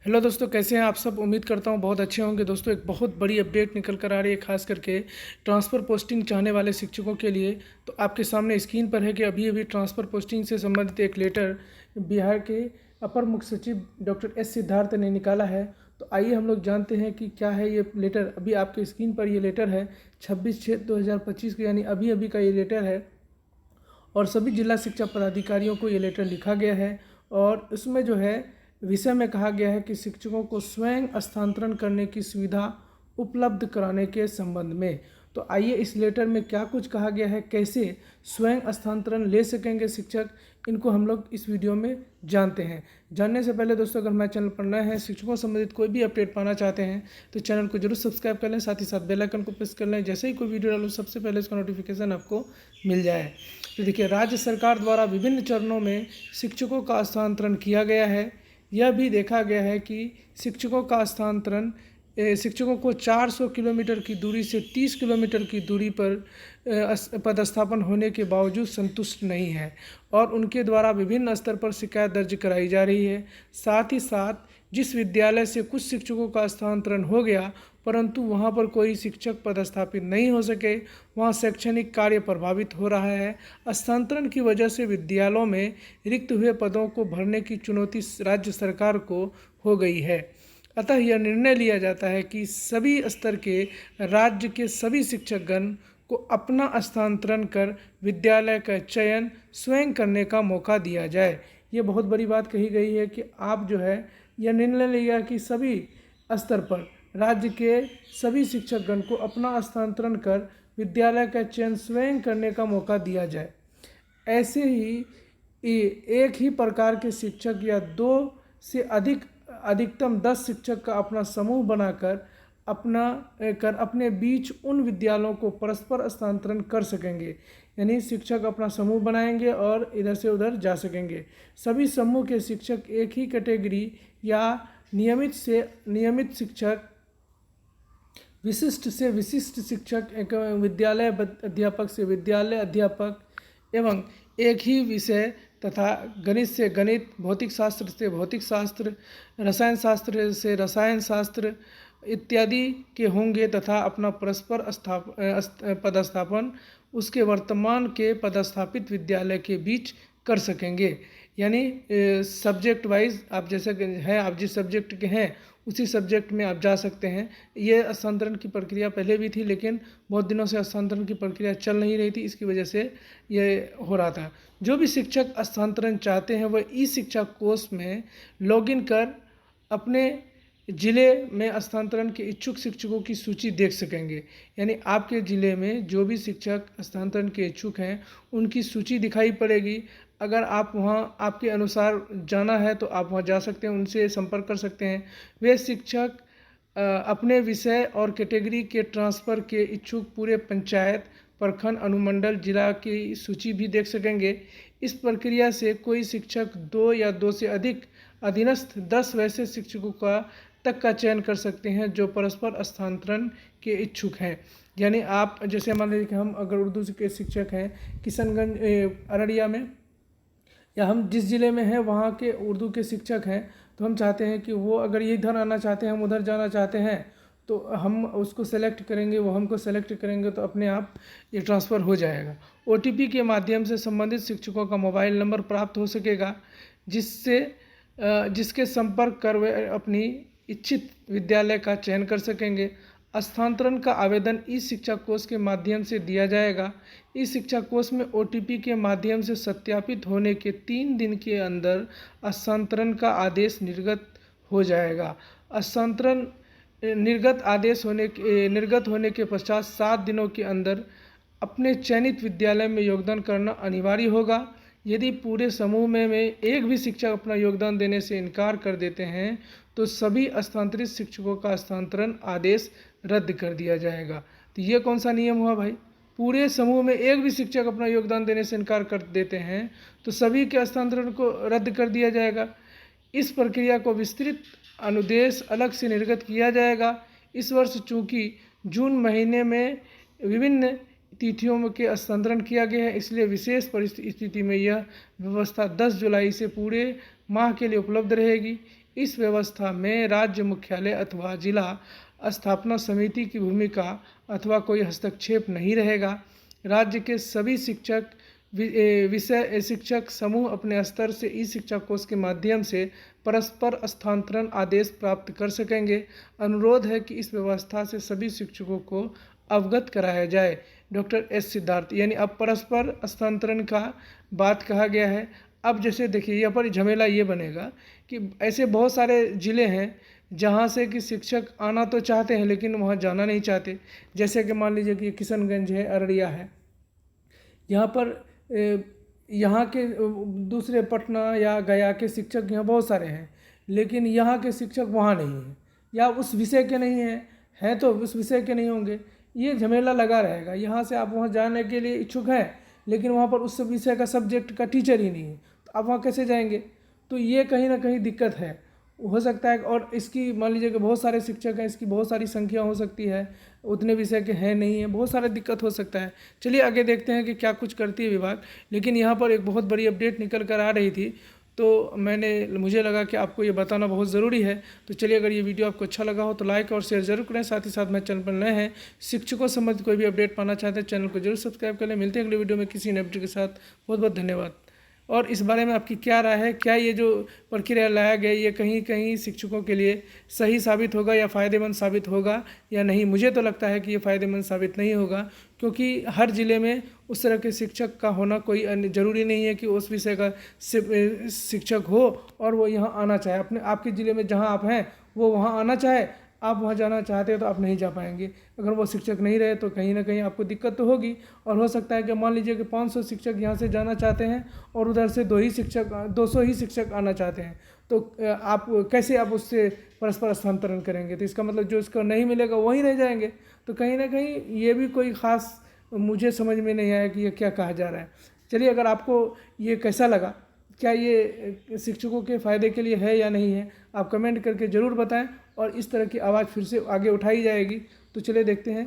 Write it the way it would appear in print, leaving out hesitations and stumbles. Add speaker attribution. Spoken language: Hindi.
Speaker 1: हेलो दोस्तों, कैसे हैं आप सब। उम्मीद करता हूं बहुत अच्छे होंगे। दोस्तों, एक बहुत बड़ी अपडेट निकल कर आ रही है, खास करके ट्रांसफ़र पोस्टिंग चाहने वाले शिक्षकों के लिए। तो आपके सामने स्क्रीन पर है कि अभी अभी ट्रांसफ़र पोस्टिंग से संबंधित एक लेटर बिहार के अपर मुख्य सचिव डॉक्टर एस सिद्धार्थ ने निकाला है। तो आइए हम लोग जानते हैं कि क्या है ये लेटर। अभी आपके स्क्रीन पर ये लेटर है 26/6/2025 का, यानी अभी अभी का ये लेटर है। और सभी जिला शिक्षा पदाधिकारियों को ये लेटर लिखा गया है। और इसमें जो है विषय में कहा गया है कि शिक्षकों को स्वयं स्थानांतरण करने की सुविधा उपलब्ध कराने के संबंध में। तो आइए इस लेटर में क्या कुछ कहा गया है, कैसे स्वयं स्थानांतरण ले सकेंगे शिक्षक, इनको हम लोग इस वीडियो में जानते हैं। जानने से पहले दोस्तों, अगर हमारे चैनल पर नए हैं, शिक्षकों संबंधित कोई भी अपडेट पाना चाहते हैं तो चैनल को जरूर सब्सक्राइब कर लें, साथ ही साथ बेल आइकन को प्रेस कर लें। जैसे ही कोई वीडियो डालूँ सबसे पहले इसका नोटिफिकेशन आपको मिल जाए। तो देखिए, राज्य सरकार द्वारा विभिन्न चरणों में शिक्षकों का स्थानांतरण किया गया है। यह भी देखा गया है कि शिक्षकों का स्थानांतरण शिक्षकों को 400 किलोमीटर की दूरी से 30 किलोमीटर की दूरी पर पदस्थापन होने के बावजूद संतुष्ट नहीं है और उनके द्वारा विभिन्न स्तर पर शिकायत दर्ज कराई जा रही है। साथ ही साथ जिस विद्यालय से कुछ शिक्षकों का स्थानांतरण हो गया परंतु वहां पर कोई शिक्षक पदस्थापित नहीं हो सके, वहां शैक्षणिक कार्य प्रभावित हो रहा है। स्थानांतरण की वजह से विद्यालयों में रिक्त हुए पदों को भरने की चुनौती राज्य सरकार को हो गई है। अतः यह निर्णय लिया जाता है कि सभी स्तर के राज्य के सभी शिक्षकगण को अपना स्थानांतरण कर विद्यालय का चयन स्वयं करने का मौका दिया जाए। ये बहुत बड़ी बात कही गई है कि आप जो है यह निर्णय लिया कि सभी स्तर पर राज्य के सभी शिक्षकगण को अपना स्थानांतरण कर विद्यालय का चयन स्वयं करने का मौका दिया जाए। ऐसे ही एक ही प्रकार के शिक्षक या दो से अधिकतम 10 शिक्षक का अपना समूह बनाकर अपने बीच उन विद्यालयों को परस्पर स्थानांतरण कर सकेंगे। यानी शिक्षक अपना समूह बनाएंगे और इधर से उधर जा सकेंगे। सभी समूह के शिक्षक एक ही कैटेगरी या नियमित शिक्षक, विशिष्ट से विशिष्ट शिक्षक, एक विद्यालय अध्यापक से विद्यालय अध्यापक एवं एक ही विषय तथा गणित से गणित, भौतिक शास्त्र से भौतिक शास्त्र, रसायन शास्त्र से रसायन शास्त्र इत्यादि के होंगे तथा अपना परस्पर पदस्थापन उसके वर्तमान के पदस्थापित विद्यालय के बीच कर सकेंगे। यानी सब्जेक्ट वाइज आप जैसे है, आप जिस सब्जेक्ट के हैं उसी सब्जेक्ट में आप जा सकते हैं। ये स्थानांतरण की प्रक्रिया पहले भी थी, लेकिन बहुत दिनों से स्थानांतरण की प्रक्रिया चल नहीं रही थी, इसकी वजह से ये हो रहा था। जो भी शिक्षक स्थानांतरण चाहते हैं वह ई शिक्षा कोष में लॉगिन कर अपने ज़िले में स्थानांतरण के इच्छुक शिक्षकों की सूची देख सकेंगे। यानी आपके ज़िले में जो भी शिक्षक स्थानांतरण के इच्छुक हैं उनकी सूची दिखाई पड़ेगी। अगर आप वहाँ आपके अनुसार जाना है तो आप वहाँ जा सकते हैं, उनसे संपर्क कर सकते हैं। वे शिक्षक अपने विषय और कैटेगरी के ट्रांसफ़र के इच्छुक पूरे पंचायत, प्रखंड, अनुमंडल, जिला की सूची भी देख सकेंगे। इस प्रक्रिया से कोई शिक्षक 2 या 2 से अधिक अधीनस्थ 10 वैसे शिक्षकों का चयन कर सकते हैं जो परस्पर स्थानांतरण के इच्छुक हैं। यानी आप जैसे मान लीजिए कि हम अगर उर्दू के शिक्षक हैं किशनगंज अररिया में, या हम जिस ज़िले में हैं वहाँ के उर्दू के शिक्षक हैं, तो हम चाहते हैं कि वो अगर ये इधर आना चाहते हैं, हम उधर जाना चाहते हैं, तो हम उसको सेलेक्ट करेंगे, वो हमको सेलेक्ट करेंगे, तो अपने आप ये ट्रांसफ़र हो जाएगा। OTP के माध्यम से संबंधित शिक्षकों का मोबाइल नंबर प्राप्त हो सकेगा, जिसके संपर्क कर वे अपनी इच्छित विद्यालय का चयन कर सकेंगे। स्थानांतरण का आवेदन ई शिक्षा कोष के माध्यम से दिया जाएगा। इस शिक्षा कोष में OTP के माध्यम से सत्यापित होने के 3 दिन के अंदर स्थानांतरण का आदेश निर्गत हो जाएगा। स्थानांतरण निर्गत होने के पश्चात 7 दिनों के अंदर अपने चयनित विद्यालय में योगदान करना अनिवार्य होगा। यदि पूरे समूह में एक भी शिक्षक अपना योगदान देने से इनकार कर देते हैं तो सभी स्थानांतरित शिक्षकों का स्थानांतरण आदेश रद्द कर दिया जाएगा। तो ये कौन सा नियम हुआ भाई? पूरे समूह में एक भी शिक्षक अपना योगदान देने से इनकार कर देते हैं तो सभी के स्थानांतरण को रद्द कर दिया जाएगा। इस प्रक्रिया को विस्तृत अनुदेश अलग से निर्गत किया जाएगा। इस वर्ष चूँकि जून महीने में विभिन्न तिथियों के स्थानांतरण किया गया है, इसलिए विशेष परिस्थिति में यह व्यवस्था 10 जुलाई से पूरे माह के लिए उपलब्ध रहेगी। इस व्यवस्था में राज्य मुख्यालय अथवा जिला स्थापना समिति की भूमिका अथवा कोई हस्तक्षेप नहीं रहेगा। राज्य के सभी शिक्षक विषय शिक्षक समूह अपने स्तर से ई शिक्षा कोष के माध्यम से परस्पर स्थानांतरण आदेश प्राप्त कर सकेंगे। अनुरोध है कि इस व्यवस्था से सभी शिक्षकों को अवगत कराया जाए। Doctor S Siddharth. यानी अब परस्पर स्थानांतरण का बात कहा गया है। अब जैसे देखिए यहाँ पर झमेला ये बनेगा कि ऐसे बहुत सारे ज़िले हैं जहाँ से कि शिक्षक आना तो चाहते हैं लेकिन वहाँ जाना नहीं चाहते। जैसे कि मान लीजिए कि किशनगंज है, अररिया है, यहाँ पर यहाँ के दूसरे पटना या गया के शिक्षक यहाँ बहुत सारे हैं, लेकिन यहाँ के शिक्षक वहाँ नहीं हैं या उस विषय के नहीं हैं तो उस विषय के नहीं होंगे। ये झमेला लगा रहेगा। यहाँ से आप वहाँ जाने के लिए इच्छुक हैं लेकिन वहाँ पर उस विषय का सब्जेक्ट का टीचर ही नहीं है, तो आप वहाँ कैसे जाएंगे? तो ये कहीं ना कहीं दिक्कत है, हो सकता है। और इसकी मान लीजिए कि बहुत सारे शिक्षक हैं, इसकी बहुत सारी संख्या हो सकती है, उतने विषय के हैं नहीं है, बहुत सारा दिक्कत हो सकता है। चलिए आगे देखते हैं कि क्या कुछ करती है विभाग। लेकिन यहाँ पर एक बहुत बड़ी अपडेट निकल कर आ रही थी, तो मुझे लगा कि आपको ये बताना बहुत ज़रूरी है। तो चलिए, अगर ये वीडियो आपको अच्छा लगा हो तो लाइक और शेयर जरूर करें। साथ ही साथ मेरे चैनल पर नए हैं, शिक्षकों संबंधित कोई भी अपडेट पाना चाहते हैं, चैनल को जरूर सब्सक्राइब कर लें। मिलते हैं अगले वीडियो में किसी नए अपडेट के साथ। बहुत बहुत धन्यवाद। और इस बारे में आपकी क्या राय है? क्या ये जो प्रक्रिया लाया गया ये कहीं कहीं शिक्षकों के लिए सही साबित होगा या फ़ायदेमंद साबित होगा या नहीं? मुझे तो लगता है कि ये फ़ायदेमंद साबित नहीं होगा, क्योंकि हर ज़िले में उस तरह के शिक्षक का होना कोई ज़रूरी नहीं है कि उस विषय का शिक्षक हो और वो यहाँ आना चाहे। अपने आपके ज़िले में जहाँ आप हैं वो वहाँ आना चाहे, आप वहाँ जाना चाहते हो तो आप नहीं जा पाएंगे। अगर वो शिक्षक नहीं रहे तो कहीं ना कहीं आपको दिक्कत तो होगी। और हो सकता है कि मान लीजिए कि 500 शिक्षक यहाँ से जाना चाहते हैं और उधर से 200 ही शिक्षक आना चाहते हैं, तो आप कैसे उससे परस्पर स्थानांतरण करेंगे? तो इसका मतलब जो इसको नहीं मिलेगा वहीं रह जाएंगे। तो कहीं ना कहीं ये भी कोई ख़ास मुझे समझ में नहीं आया कि ये क्या कहा जा रहा है। चलिए, अगर आपको ये कैसा लगा, क्या ये शिक्षकों के फ़ायदे के लिए है या नहीं है, आप कमेंट करके ज़रूर बताएं। और इस तरह की आवाज़ फिर से आगे उठाई जाएगी। तो चलिए देखते हैं